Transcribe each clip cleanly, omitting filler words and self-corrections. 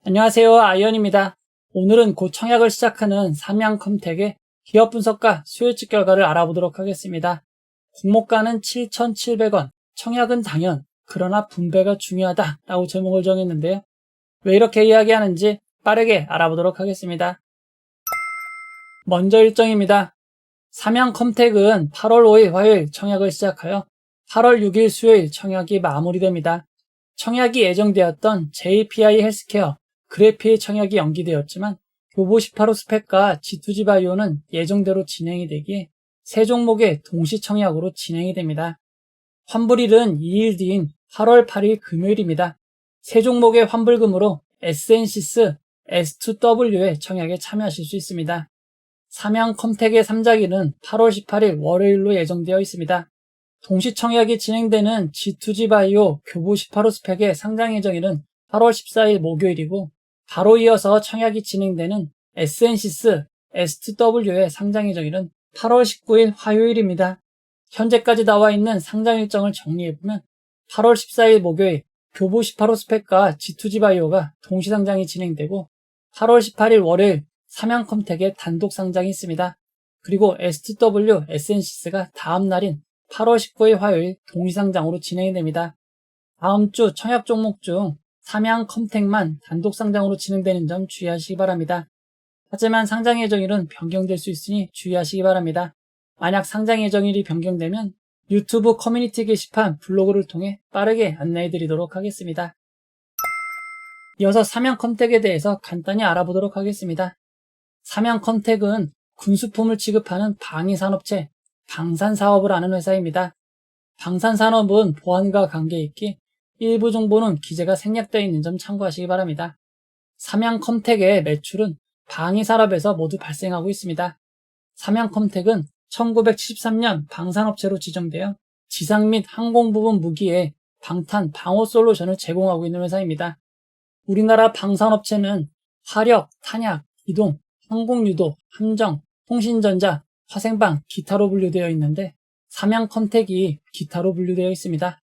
안녕하세요. 아이언입니다. 오늘은 곧 청약을 시작하는 삼양컴텍의 기업 분석과 수요측 결과를 알아보도록 하겠습니다. 공모가는 7,700원, 청약은 당연, 그러나 분배가 중요하다 라고 제목을 정했는데요. 왜 이렇게 이야기하는지 빠르게 알아보도록 하겠습니다. 먼저 일정입니다. 삼양컴텍은 8월 5일 화요일 청약을 시작하여 8월 6일 수요일 청약이 마무리됩니다. 청약이 예정되었던 JPI 헬스케어, 그래피의 청약이 연기되었지만 교보 18호 스펙과 G2G 바이오는 예정대로 진행이 되기에 세 종목의 동시 청약으로 진행이 됩니다. 환불일은 2일 뒤인 8월 8일 금요일입니다. 세 종목의 환불금으로 SN시스, S2W의 청약에 참여하실 수 있습니다. 삼양컴텍의 3자기는 8월 18일 월요일로 예정되어 있습니다. 동시 청약이 진행되는 G2G 바이오 교보 18호 스펙의 상장 예정일은 8월 14일 목요일이고 바로 이어서 청약이 진행되는 SN시스, S2W의 상장 예정일은 8월 19일 화요일입니다. 현재까지 나와 있는 상장 일정을 정리해보면 8월 14일 목요일 교보 18호 스펙과 G2G 바이오가 동시 상장이 진행되고 8월 18일 월요일 삼양컴텍의 단독 상장이 있습니다. 그리고 S2W, SN시스가 다음 날인 8월 19일 화요일 동시 상장으로 진행이 됩니다. 다음 주 청약 종목 중 삼양컴텍만 단독 상장으로 진행되는 점 주의하시기 바랍니다. 하지만 상장 예정일은 변경될 수 있으니 주의하시기 바랍니다. 만약 상장 예정일이 변경되면 유튜브 커뮤니티 게시판 블로그를 통해 빠르게 안내해 드리도록 하겠습니다. 이어서 삼양컴텍에 대해서 간단히 알아보도록 하겠습니다. 삼양컴텍은 군수품을 취급하는 방위산업체, 방산사업을 하는 회사입니다. 방산산업은 보안과 관계있기 일부 정보는 기재가 생략되어 있는 점 참고하시기 바랍니다. 삼양컴텍의 매출은 방위산업에서 모두 발생하고 있습니다. 삼양컴텍은 1973년 방산업체로 지정되어 지상 및 항공 부분 무기에 방탄, 방호 솔루션을 제공하고 있는 회사입니다. 우리나라 방산업체는 화력, 탄약, 기동, 항공유도, 함정, 통신전자, 화생방, 기타로 분류되어 있는데 삼양컴텍이 기타로 분류되어 있습니다.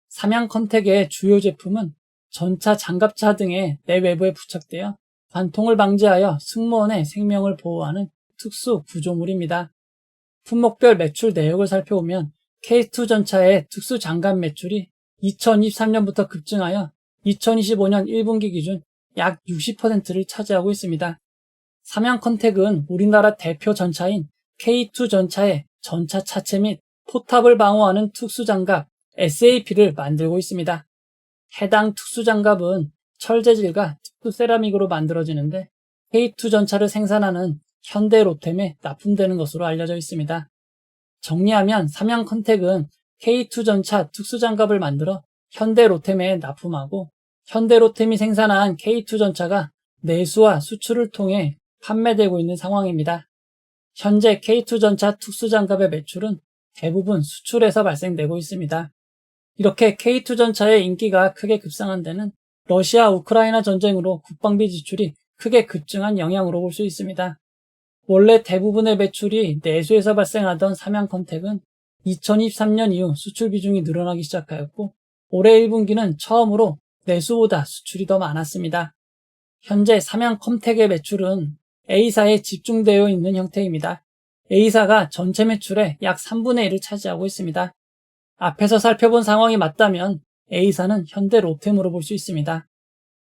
삼양컴텍의 주요 제품은 전차, 장갑차 등의 내외부에 부착되어 관통을 방지하여 승무원의 생명을 보호하는 특수 구조물입니다. 품목별 매출 내역을 살펴보면 K2 전차의 특수 장갑 매출이 2023년부터 급증하여 2025년 1분기 기준 약 60%를 차지하고 있습니다. 삼양컴텍은 우리나라 대표 전차인 K2 전차의 전차 차체 및 포탑을 방어하는 특수장갑 SAP를 만들고 있습니다. 해당 특수장갑은 철재질과 특수세라믹으로 만들어지는데 K2 전차를 생산하는 현대로템에 납품되는 것으로 알려져 있습니다. 정리하면 삼양컴텍은 K2 전차 특수장갑을 만들어 현대로템에 납품하고 현대로템이 생산한 K2 전차가 내수와 수출을 통해 판매되고 있는 상황입니다. 현재 K2 전차 특수장갑의 매출은 대부분 수출에서 발생되고 있습니다. 이렇게 K2 전차의 인기가 크게 급상한 데는 러시아 우크라이나 전쟁으로 국방비 지출이 크게 급증한 영향으로 볼 수 있습니다. 원래 대부분의 매출이 내수에서 발생하던 삼양컴텍은 2023년 이후 수출 비중이 늘어나기 시작하였고 올해 1분기는 처음으로 내수보다 수출이 더 많았습니다. 현재 삼양컴텍의 매출은 A사에 집중되어 있는 형태입니다. A사가 전체 매출의 약 3분의 1을 차지하고 있습니다. 앞에서 살펴본 상황이 맞다면 A사는 현대로템으로 볼 수 있습니다.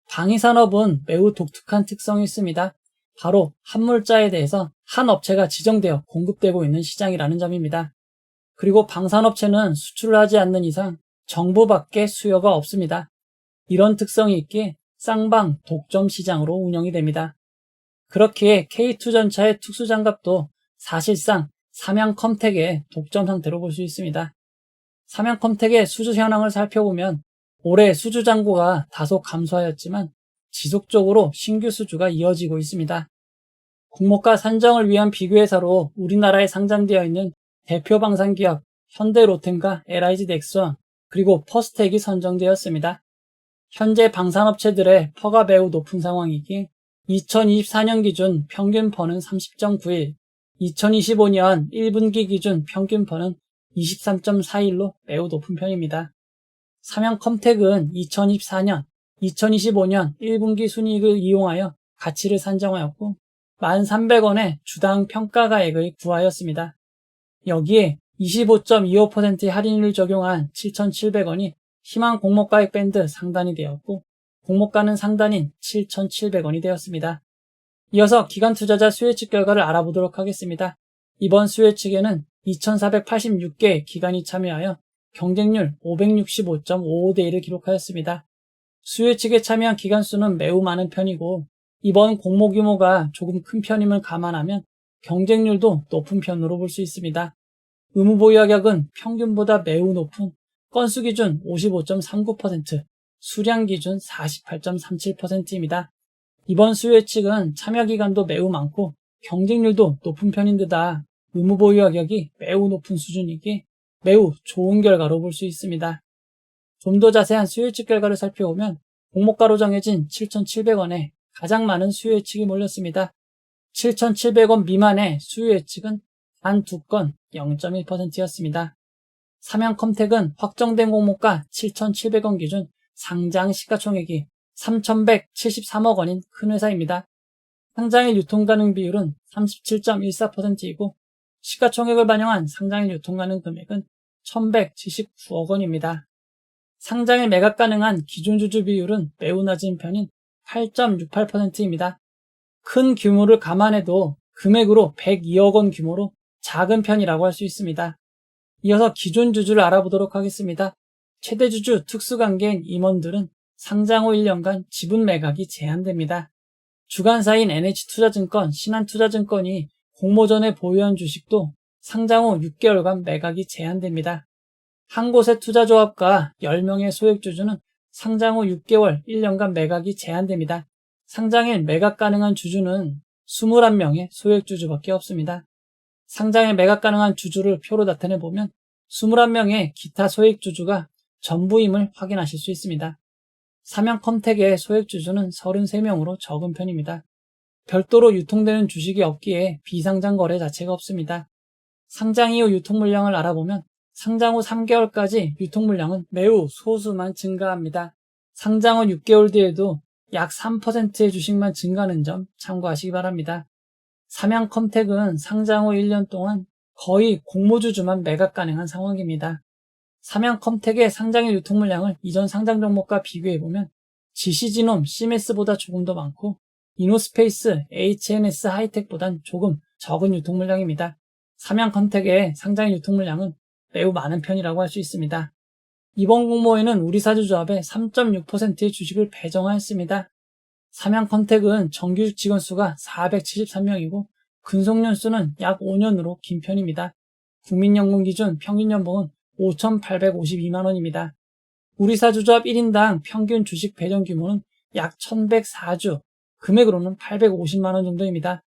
방위산업은 매우 독특한 특성이 있습니다. 바로 한 물자에 대해서 한 업체가 지정되어 공급되고 있는 시장이라는 점입니다. 그리고 방산업체는 수출을 하지 않는 이상 정부밖에 수요가 없습니다. 이런 특성이 있기에 쌍방 독점 시장으로 운영이 됩니다. 그렇기에 K2 전차의 특수장갑도 사실상 삼양컴텍의 독점 상태로 볼 수 있습니다. 삼양컴텍의 수주 현황을 살펴보면 올해 수주 잔고가 다소 감소하였지만 지속적으로 신규 수주가 이어지고 있습니다. 공모가 산정을 위한 비교회사로 우리나라에 상장되어 있는 대표 방산기업 현대로템과 LIG 넥스원 그리고 퍼스텍이 선정되었습니다. 현재 방산업체들의 퍼가 매우 높은 상황이기에 2024년 기준 평균 퍼는 30.9일, 2025년 1분기 기준 평균 퍼는 23.4일로 매우 높은 편입니다. 삼양컴텍은 2024년, 2025년 1분기 순이익을 이용하여 가치를 산정하였고 1,300원의 주당 평가가액을 구하였습니다. 여기에 25.25%의 할인율을 적용한 7,700원이 희망 공모가액 밴드 상단이 되었고 공모가는 상단인 7,700원이 되었습니다. 이어서 기관 투자자 수혜측 결과를 알아보도록 하겠습니다. 이번 수혜측에는 2,486개의 기관이 참여하여 경쟁률 565.55대 1을 기록하였습니다. 수혜측에 참여한 기관 수는 매우 많은 편이고 이번 공모 규모가 조금 큰 편임을 감안하면 경쟁률도 높은 편으로 볼 수 있습니다. 의무 보유 가격은 평균보다 매우 높은 건수 기준 55.39%, 수량 기준 48.37%입니다. 이번 수혜측은 참여 기간도 매우 많고 경쟁률도 높은 편인데다 의무 보유 가격이 매우 높은 수준이기에 매우 좋은 결과로 볼 수 있습니다. 좀 더 자세한 수혜측 결과를 살펴보면 공모가로 정해진 7,700원에 가장 많은 수혜측이 몰렸습니다. 7,700원 미만의 수혜측은 단 2건 0.1%였습니다. 삼양컴텍은 확정된 공모가 7,700원 기준 상장 시가총액이 3,173억 원인 큰 회사입니다. 상장일 유통가능 비율은 37.14%이고 시가총액을 반영한 상장일 유통가능 금액은 1,179억 원입니다. 상장일 매각 가능한 기존 주주 비율은 매우 낮은 편인 8.68%입니다. 큰 규모를 감안해도 금액으로 102억 원 규모로 작은 편이라고 할 수 있습니다. 이어서 기존 주주를 알아보도록 하겠습니다. 최대 주주 특수관계인 임원들은 상장 후 1년간 지분 매각이 제한됩니다. 주관사인 NH투자증권, 신한투자증권이 공모전에 보유한 주식도 상장 후 6개월간 매각이 제한됩니다. 한 곳의 투자조합과 10명의 소액주주는 상장 후 6개월, 1년간 매각이 제한됩니다. 상장일 매각 가능한 주주는 21명의 소액주주밖에 없습니다. 상장일 매각 가능한 주주를 표로 나타내보면 21명의 기타 소액주주가 전부임을 확인하실 수 있습니다. 삼양컴텍의 소액주주는 33명으로 적은 편입니다. 별도로 유통되는 주식이 없기에 비상장 거래 자체가 없습니다. 상장 이후 유통물량을 알아보면 상장 후 3개월까지 유통물량은 매우 소수만 증가합니다. 상장 후 6개월 뒤에도 약 3%의 주식만 증가하는 점 참고하시기 바랍니다. 삼양컴텍은 상장 후 1년 동안 거의 공모주주만 매각 가능한 상황입니다. 삼양컴텍의 상장일 유통물량을 이전 상장 종목과 비교해보면 GC지놈, 시메스보다 조금 더 많고 이노스페이스, HNS 하이텍보단 조금 적은 유통물량입니다. 삼양컴텍의 상장일 유통물량은 매우 많은 편이라고 할 수 있습니다. 이번 공모에는 우리사주조합에 3.6%의 주식을 배정하였습니다. 삼양컴텍은 정규 직원 수가 473명이고 근속연수는 약 5년으로 긴 편입니다. 국민연금 기준 평균 연봉은 5,852만원입니다. 우리사주조합 1인당 평균 주식 배정 규모는 약 1,104주, 금액으로는 850만원 정도입니다.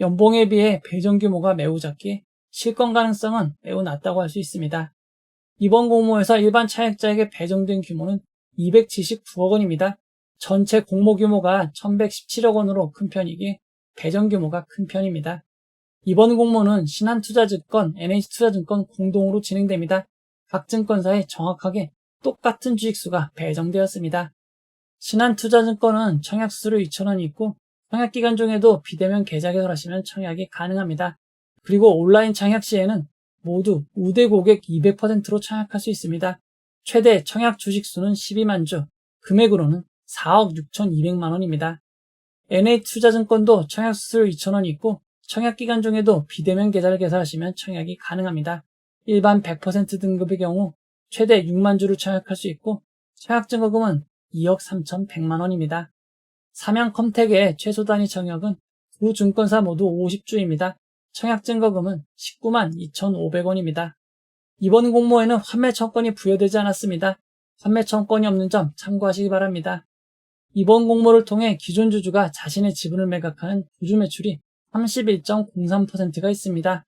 연봉에 비해 배정 규모가 매우 작기에 실권 가능성은 매우 낮다고 할 수 있습니다. 이번 공모에서 일반 차액자에게 배정된 규모는 279억 원입니다. 전체 공모 규모가 1,117억 원으로 큰 편이기에 배정 규모가 큰 편입니다. 이번 공모는 신한투자증권, NH투자증권 공동으로 진행됩니다. 각 증권사에 정확하게 똑같은 주식수가 배정되었습니다. 신한투자증권은 청약수수료 2,000원이 있고 청약기간 중에도 비대면 계좌 개설하시면 청약이 가능합니다. 그리고 온라인 청약 시에는 모두 우대 고객 200%로 청약할 수 있습니다. 최대 청약 주식수는 12만 주, 금액으로는 4억 6,200만 원입니다. NH투자증권도 청약수수료 2,000원이 있고 청약기간 중에도 비대면 계좌를 개설하시면 청약이 가능합니다. 일반 100% 등급의 경우 최대 6만 주를 청약할 수 있고 청약증거금은 2억 3,100만 원입니다. 삼양컴텍의 최소 단위 청약은 두 증권사 모두 50주입니다. 청약증거금은 19만 2,500원입니다. 이번 공모에는 환매청권이 부여되지 않았습니다. 환매청권이 없는 점 참고하시기 바랍니다. 이번 공모를 통해 기존 주주가 자신의 지분을 매각하는 구주 매출이 31.03%가 있습니다.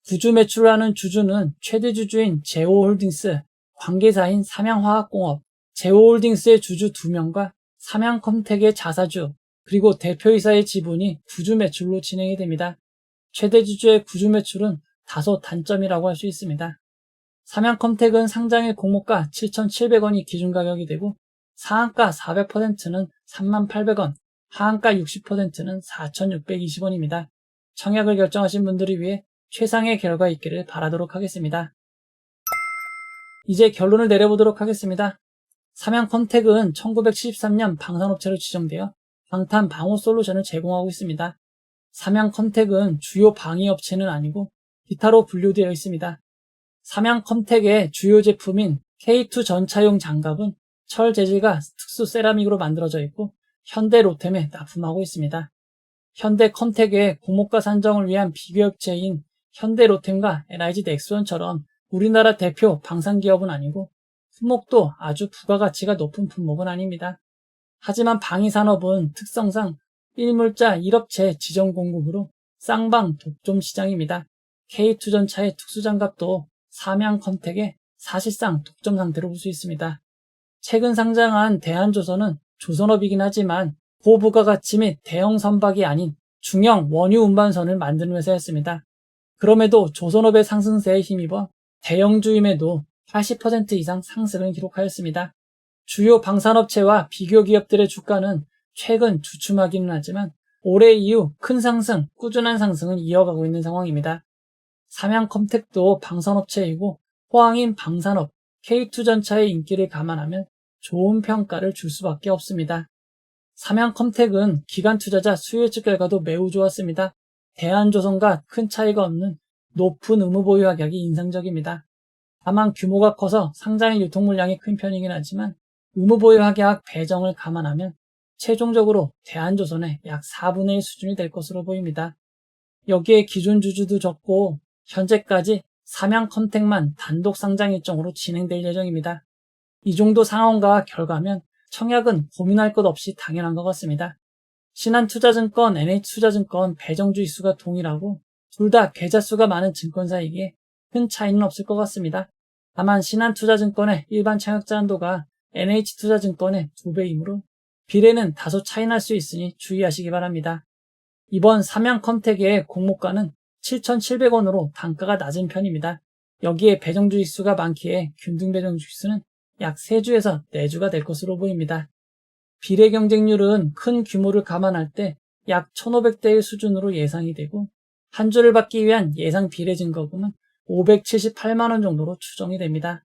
구주 매출을 하는 주주는 최대 주주인 제오홀딩스, 관계사인 삼양화학공업, 제오홀딩스의 주주 2명과 삼양컴텍의 자사주, 그리고 대표이사의 지분이 구주 매출로 진행이 됩니다. 최대 주주의 구주 매출은 다소 단점이라고 할 수 있습니다. 삼양컴텍은 상장일 공모가 7,700원이 기준 가격이 되고 상한가 400%는 38,800원, 하한가 60%는 4,620원입니다. 청약을 결정하신 분들을 위해 최상의 결과 있기를 바라도록 하겠습니다. 이제 결론을 내려보도록 하겠습니다. 삼양컴텍은 1973년 방산업체로 지정되어 방탄 방호 솔루션을 제공하고 있습니다. 삼양컴텍은 주요 방위업체는 아니고 기타로 분류되어 있습니다. 삼양컴텍의 주요 제품인 K2 전차용 장갑은 철 재질과 특수 세라믹으로 만들어져 있고 현대 로템에 납품하고 있습니다. 현대컴텍의 공모가 산정을 위한 비교업체인 현대로템과 NIG 넥스원처럼 우리나라 대표 방산기업은 아니고 품목도 아주 부가가치가 높은 품목은 아닙니다. 하지만 방위산업은 특성상 1물자 1업체 지정 공급으로 쌍방 독점 시장입니다. K2 전차의 특수장갑도 삼양컴텍의 사실상 독점 상태로 볼 수 있습니다. 최근 상장한 대한조선은 조선업이긴 하지만 고부가가치 및 대형 선박이 아닌 중형 원유 운반선을 만드는 회사였습니다. 그럼에도 조선업의 상승세에 힘입어 대형주임에도 80% 이상 상승을 기록하였습니다. 주요 방산업체와 비교 기업들의 주가는 최근 주춤하기는 하지만 올해 이후 큰 상승, 꾸준한 상승을 이어가고 있는 상황입니다. 삼양컴텍도 방산업체이고 호황인 방산업, K2 전차의 인기를 감안하면 좋은 평가를 줄 수밖에 없습니다. 삼양컴텍은 기관 투자자 수요 예측 결과도 매우 좋았습니다. 대한조선과 큰 차이가 없는 높은 의무 보유 가격이 인상적입니다. 다만 규모가 커서 상장의 유통 물량이 큰 편이긴 하지만 의무 보유 가격 배정을 감안하면 최종적으로 대한조선의 약 4분의 1 수준이 될 것으로 보입니다. 여기에 기존 주주도 적고 현재까지 삼양컴텍만 단독 상장 일정으로 진행될 예정입니다. 이 정도 상황과 결과면 청약은 고민할 것 없이 당연한 것 같습니다. 신한투자증권, NH투자증권 배정 주의수가 동일하고 둘 다 계좌수가 많은 증권사이기에 큰 차이는 없을 것 같습니다. 다만 신한투자증권의 일반 청약자 한도가 NH투자증권의 2배이므로 비례는 다소 차이 날 수 있으니 주의하시기 바랍니다. 이번 삼양컴텍의 공모가는 7,700원으로 단가가 낮은 편입니다. 여기에 배정 주의수가 많기에 균등 배정 주의수는 약 3주에서 4주가 될 것으로 보입니다. 비례 경쟁률은 큰 규모를 감안할 때 약 1,500대 1 수준으로 예상이 되고 한 주를 받기 위한 예상 비례 증거금은 578만원 정도로 추정이 됩니다.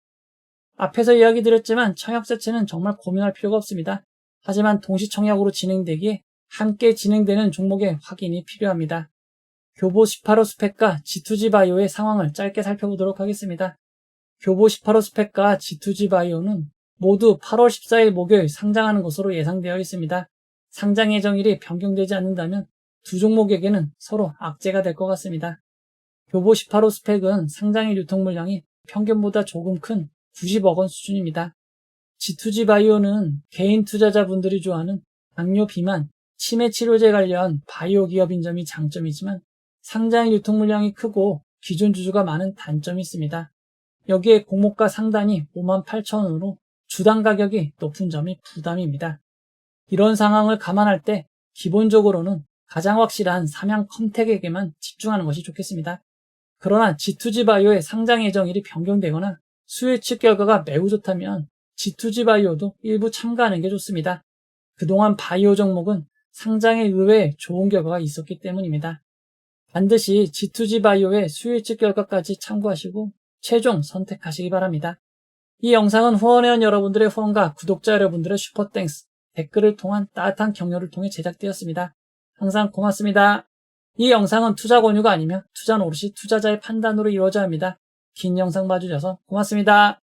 앞에서 이야기 드렸지만 청약 자체는 정말 고민할 필요가 없습니다. 하지만 동시 청약으로 진행되기에 함께 진행되는 종목의 확인이 필요합니다. 교보 18호 스펙과 G2G 바이오의 상황을 짧게 살펴보도록 하겠습니다. 교보 18호 스펙과 G2G 바이오는 모두 8월 14일 목요일 상장하는 것으로 예상되어 있습니다. 상장 예정일이 변경되지 않는다면 두 종목에게는 서로 악재가 될 것 같습니다. 교보 18호 스펙은 상장일 유통 물량이 평균보다 조금 큰 90억 원 수준입니다. G2G 바이오는 개인 투자자분들이 좋아하는 당뇨 비만, 치매 치료제 관련 바이오 기업인 점이 장점이지만 상장일 유통 물량이 크고 기존 주주가 많은 단점이 있습니다. 여기에 공모가 상단이 58,000원으로 주당 가격이 높은 점이 부담입니다. 이런 상황을 감안할 때 기본적으로는 가장 확실한 삼양컴텍에게만 집중하는 것이 좋겠습니다. 그러나 G2G 바이오의 상장 예정일이 변경되거나 수요 예측 결과가 매우 좋다면 G2G 바이오도 일부 참가하는 게 좋습니다. 그동안 바이오 종목은 상장에 의외의 좋은 결과가 있었기 때문입니다. 반드시 G2G 바이오의 수요 예측 결과까지 참고하시고 최종 선택하시기 바랍니다. 이 영상은 후원회원 여러분들의 후원과 구독자 여러분들의 슈퍼땡스, 댓글을 통한 따뜻한 격려를 통해 제작되었습니다. 항상 고맙습니다. 이 영상은 투자 권유가 아니며 투자는 오롯이 투자자의 판단으로 이루어져야 합니다. 긴 영상 봐주셔서 고맙습니다.